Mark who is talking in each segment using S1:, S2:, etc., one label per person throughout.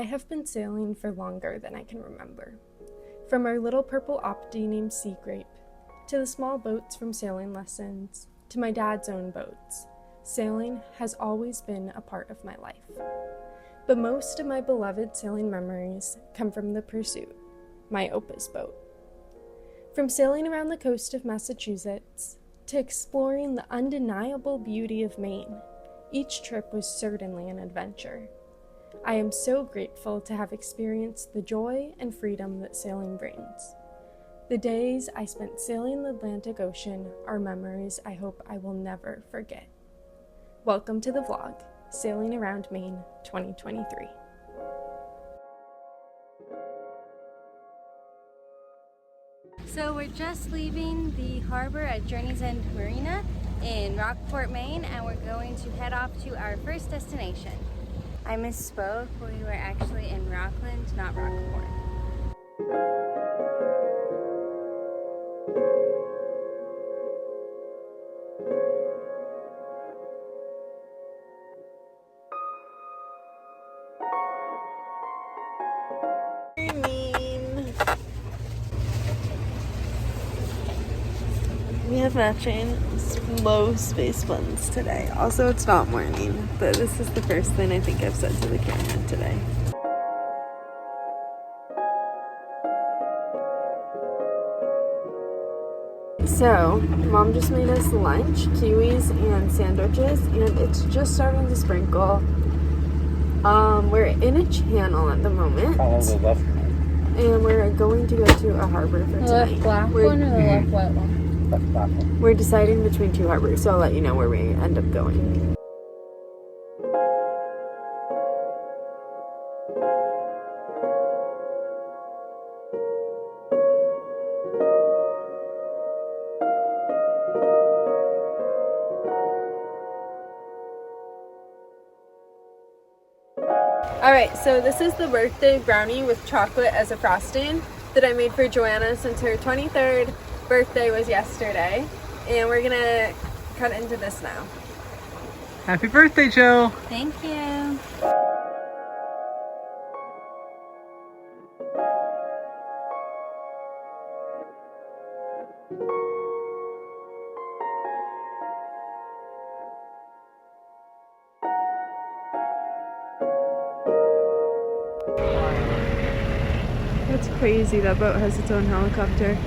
S1: I have been sailing for longer than I can remember. From our little purple opti named Sea Grape, to the small boats from sailing lessons, to my dad's own boats, sailing has always been a part of my life. But most of my beloved sailing memories come from the Pursuit, my Opus boat. From sailing around the coast of Massachusetts, to exploring the undeniable beauty of Maine, each trip was certainly an adventure. I am so grateful to have experienced the joy and freedom that sailing brings. The days I spent sailing the Atlantic Ocean are memories I hope I will never forget. Welcome to the vlog, Sailing Around Maine 2023.
S2: So we're just leaving the harbor at Journey's End Marina in Rockport, Maine, and we're going to head off to our first destination. I misspoke, we were actually in Rockland, not Rockport.
S3: We have matching low space buttons today. Also, it's not morning, but this is the first thing I think I've said to the camera today. So, Mom just made us lunch, kiwis and sandwiches, and it's just starting to sprinkle. We're in a channel at the moment.
S4: Follow the left one.
S3: And we're going to go to a harbor for tonight.
S2: The left black one or the left white one?
S3: We're deciding between two harbors, so I'll let you know where we end up going. Alright, so this is the birthday brownie with chocolate as a frosting that I made for Joanna since her 23rd birthday was yesterday, and we're gonna cut into this now.
S4: Happy birthday, Joe!
S2: Thank you.
S3: That's crazy, that boat has its own helicopter.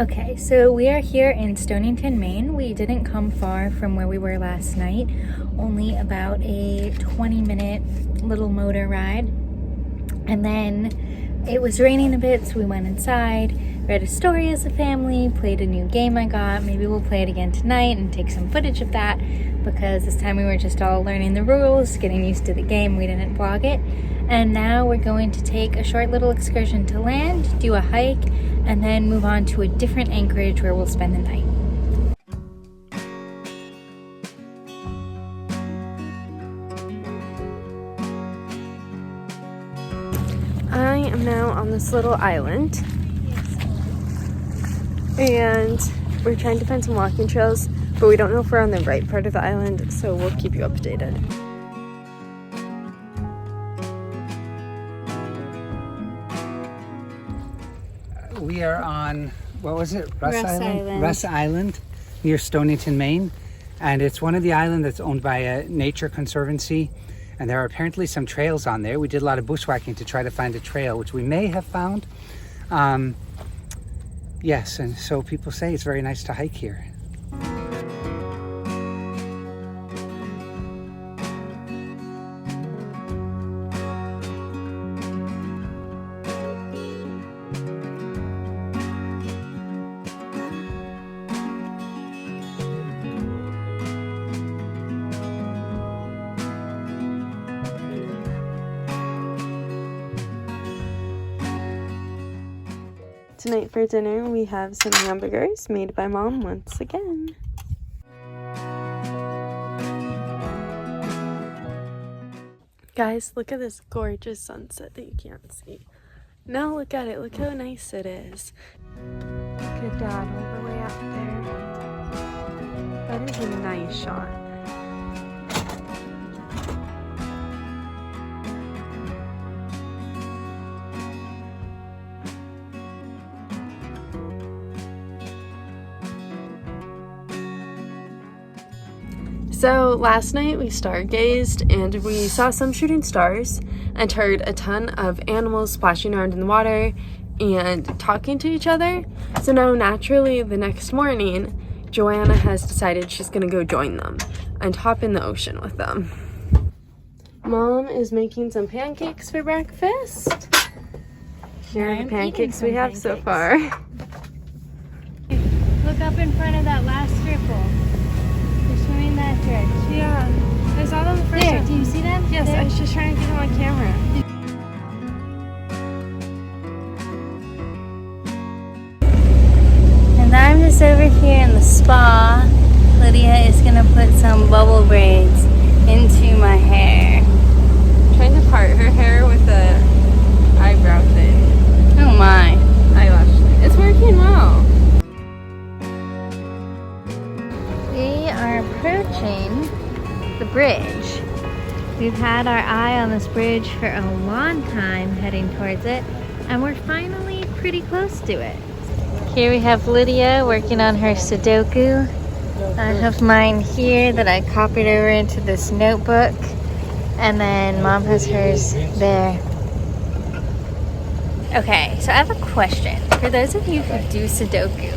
S2: Okay, so we are here in Stonington, Maine. We didn't come far from where we were last night, only about a 20-minute little motor ride. And then it was raining a bit, so we went inside, read a story as a family, played a new game I got. Maybe we'll play it again tonight and take some footage of that, because this time we were just all learning the rules, getting used to the game. We didn't vlog it. And now we're going to take a short little excursion to land, do a hike, and then move on to a different anchorage where we'll spend the night.
S3: I am now on this little island, and we're trying to find some walking trails, but we don't know if we're on the right part of the island, so we'll keep you updated.
S4: We are on, what was it?
S2: Russ Island.
S4: Russ Island, near Stonington, Maine. And it's one of the islands that's owned by a nature conservancy. And there are apparently some trails on there. We did a lot of bushwhacking to try to find a trail, which we may have found. Yes, and so people say it's very nice to hike here.
S3: Tonight for dinner we have some hamburgers made by Mom once again. Guys, look at this gorgeous sunset that you can't see. Now look at it, look how nice it is. Look at Dad all the way up there. That is a nice shot. So last night we stargazed and we saw some shooting stars and heard a ton of animals splashing around in the water and talking to each other. So now naturally the next morning, Joanna has decided she's gonna go join them and hop in the ocean with them. Mom is making some pancakes for breakfast. Here are the pancakes we have so far.
S2: Look up in front of that last ripple. They're swimming that direction.
S3: Yeah, I saw them the first
S2: There,
S3: time.
S2: do you see them?
S3: Yes,
S2: There.
S3: I was just trying to get them on camera.
S2: And I'm just over here in the spa. Lydia is gonna put some bubble braids into my hair.
S3: Trying to part her hair with the eyebrow thing.
S2: Oh my.
S3: Eyelash thing. It's working well.
S2: We are approaching the bridge. We've had our eye on this bridge for a long time heading towards it, and we're finally pretty close to it. Here we have Lydia working on her Sudoku. I have mine here that I copied over into this notebook, and then Mom has hers there. Okay, so I have a question. For those of you who do Sudoku,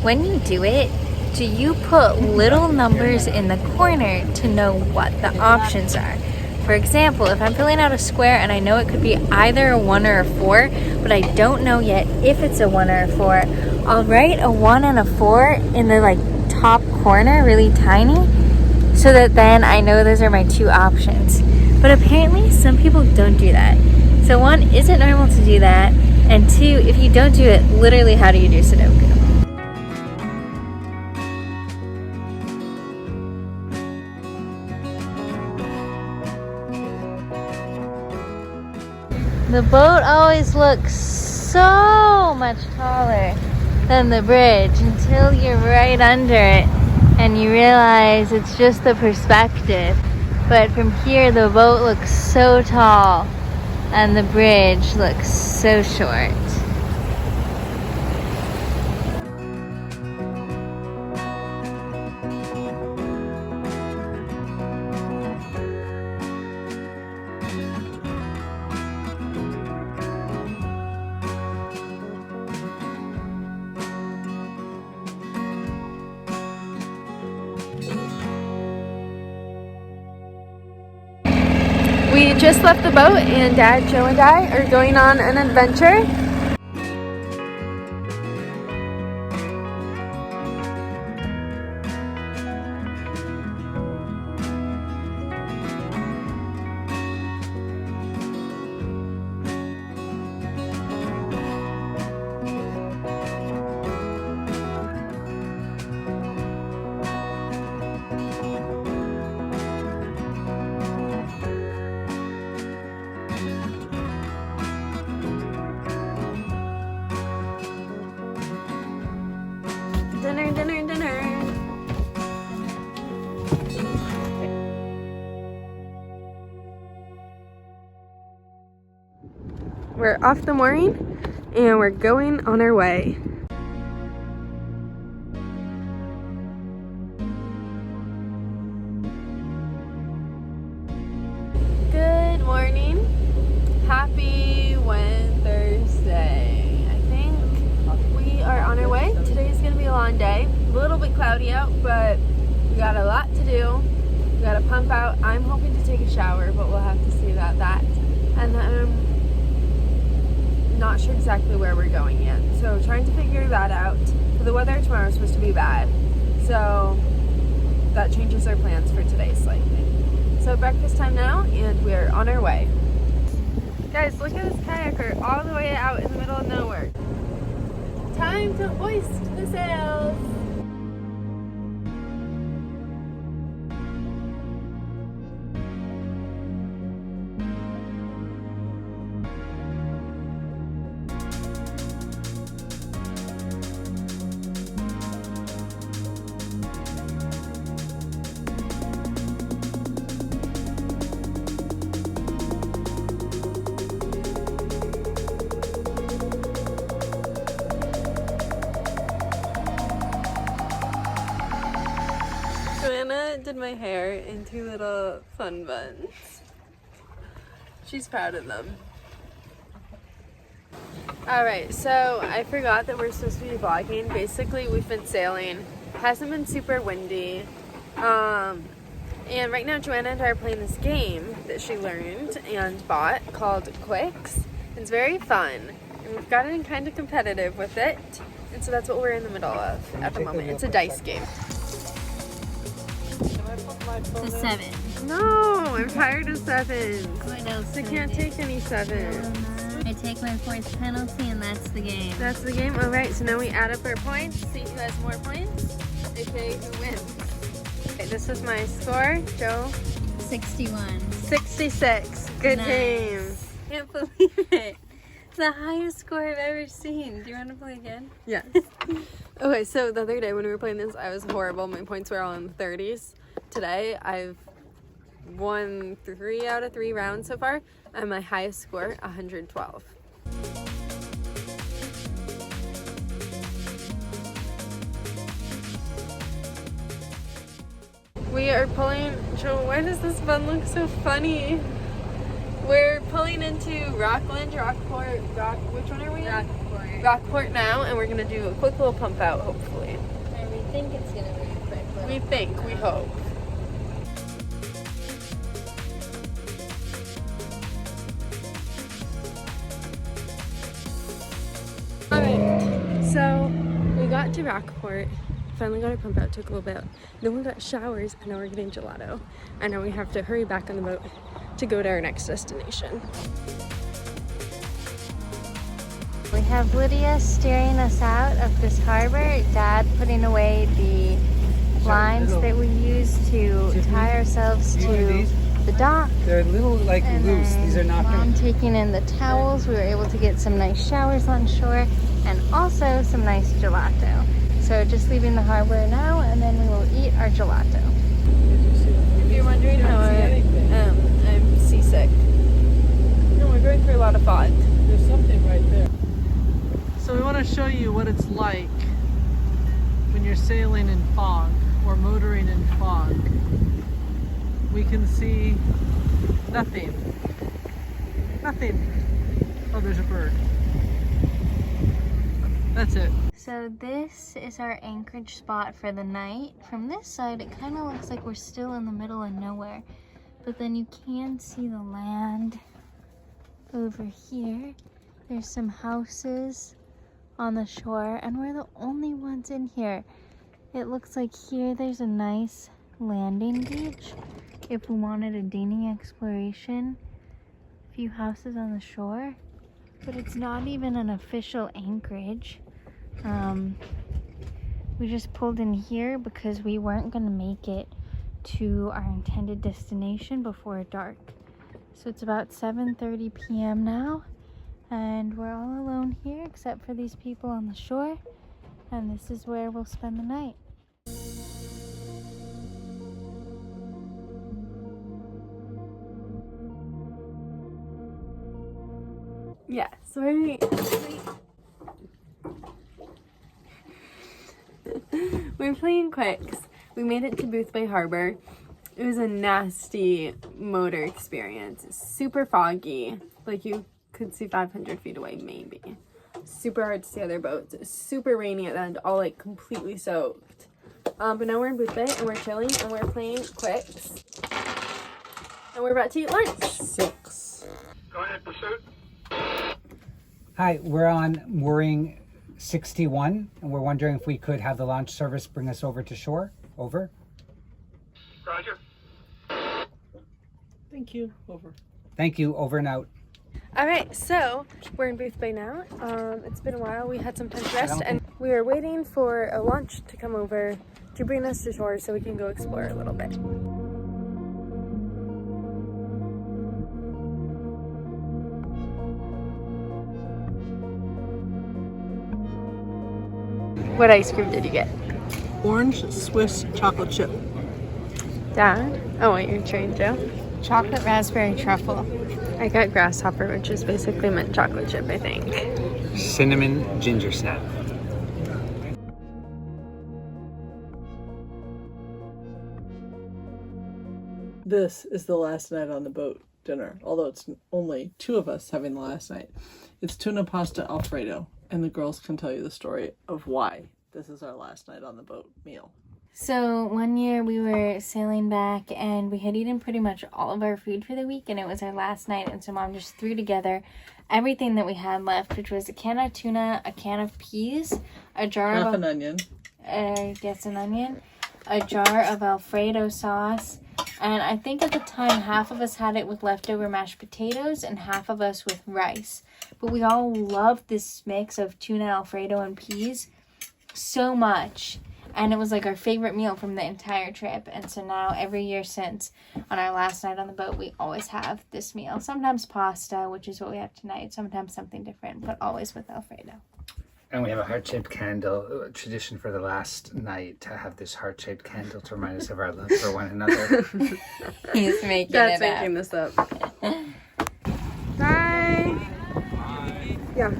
S2: when you do it, do you put little numbers in the corner to know what the options are? For example, if I'm filling out a square and I know it could be either a 1 or a 4, but I don't know yet if it's a 1 or a 4, I'll write a 1 and a 4 in the top corner, really tiny, so that then I know those are my two options. But apparently some people don't do that. So 1, is it normal to do that? And 2, if you don't do it, literally how do you do Sudoku? The boat always looks so much taller than the bridge until you're right under it and you realize it's just the perspective. But from here the boat looks so tall and the bridge looks so short.
S3: We just left the boat and Dad, Joe, and I are going on an adventure. Dinner. We're off the mooring and we're going on our way. Good morning. Happy Thursday. I think we are on our way. Today's gonna be a long day. A little bit cloudy out, but we got a lot to do. We gotta pump out. I'm hoping to take a shower, but we'll have to see about that. And I'm not sure exactly where we're going yet. So trying to figure that out. But the weather tomorrow is supposed to be bad. So that changes our plans for today slightly. So breakfast time now and we're on our way. Guys, look at this kayaker all the way out in the middle of nowhere. Time to hoist the sails. did my hair into little fun buns. She's proud of them. Alright, so I forgot that we're supposed to be vlogging. Basically, we've been sailing. Hasn't been super windy. And right now Joanna and I are playing this game that she learned and bought called Quicks. It's very fun. And we've gotten kind of competitive with it. And so that's what we're in the middle of at the moment. It's a dice game.
S2: The 7.
S3: No, I'm tired of sevens.
S2: What else?
S3: I can't take any sevens.
S2: I take my 4th penalty and that's the game.
S3: That's the game? Alright, so now we add up our points, see who has more points, aka who wins. Okay, this is my score, Joe.
S2: 61.
S3: 66. Good
S2: Nice.
S3: game.
S2: Can't believe it. It's the highest score I've ever seen. Do you want to play again?
S3: Yes. Okay, so the other day when we were playing this, I was horrible. My points were all in the 30s. Today, I've won 3 out of 3 rounds so far, and my highest score, 112. We are pulling, Joe, why does this bun look so funny? We're pulling into Rockland, Rockport, which one are we in? Rockport now, and we're gonna do a quick little pump out, hopefully.
S2: And we think it's going to be a quick little.
S3: We think, we hope. Alright, so we got to Rockport, finally got our pump out, took a little bit. Then we got showers, and now we're getting gelato. And now we have to hurry back on the boat to go to our next destination.
S2: We have Lydia steering us out of this harbor, Dad putting away the lines that we use to tie ourselves to the dock.
S4: They're a little like
S2: And
S4: loose.
S2: then
S4: These are not
S2: Mom taking in the towels. We were able to get some nice showers on shore and also some nice gelato. So just leaving the harbor now and then we will eat our gelato.
S3: If you're wondering how I'm seasick. No, we're going through a lot of fog.
S5: There's something right there. So we want to show you what it's like when you're sailing in fog or motoring in fog. We can see nothing. Nothing. Oh, there's a bird. That's it.
S2: So this is our anchorage spot for the night. From this side, it kind of looks like we're still in the middle of nowhere. But then you can see the land over here. There's some houses on the shore, and we're the only ones in here. It looks like here there's a nice landing beach if we wanted a dinghy exploration. A few houses on the shore, but it's not even an official anchorage. We just pulled in here because we weren't gonna make it to our intended destination before dark. So it's about 7:30 p.m. now, and we're all alone here except for these people on the shore, and this is where we'll spend the night.
S3: Yeah, so we're playing Quicks. We made it to Booth Bay Harbor. It was a nasty motor experience. Super foggy, like you could see 500 feet away maybe. Super hard to see other boats. Super rainy at the end, all like completely soaked. But now we're in Booth Bay and we're chilling and we're playing Quicks. And we're about to eat lunch.
S5: 6.
S6: Go ahead, pursuit.
S4: Hi, we're on mooring 61, and we're wondering if we could have the launch service bring us over to shore. Over.
S6: Roger.
S5: Thank you. Over.
S4: Thank you. Over and out.
S3: All right, so we're in Booth Bay now. It's been a while. We had some time to rest, and we are waiting for a launch to come over to bring us to shore so we can go explore a little bit. What ice cream did you get?
S5: Orange Swiss chocolate chip.
S3: Dad? Oh, wait, you're trying, Joe?
S2: Chocolate raspberry truffle.
S3: I got grasshopper, which is basically mint chocolate chip, I think.
S4: Cinnamon ginger snap.
S5: this is the last night on the boat dinner, although it's only 2 of us having the last night. It's tuna pasta Alfredo, and the girls can tell you the story of why this is our last night on the boat meal.
S2: So one year we were sailing back and we had eaten pretty much all of our food for the week, and it was our last night, and so Mom just threw together everything that we had left, which was a can of tuna, a can of peas, a jar
S5: Half
S2: of
S5: an onion.
S2: an onion, a jar of Alfredo sauce, and I think at the time half of us had it with leftover mashed potatoes and half of us with rice. But we all loved this mix of tuna, Alfredo, and peas so much. And it was like our favorite meal from the entire trip. And so now every year since, on our last night on the boat, we always have this meal. Sometimes pasta, which is what we have tonight. Sometimes something different, but always with Alfredo.
S4: And we have a heart-shaped candle, a tradition for the last night to have this heart-shaped candle to remind us of our love for one another.
S2: He's making
S3: Dad's
S2: it up.
S3: making this up. Bye. Yeah.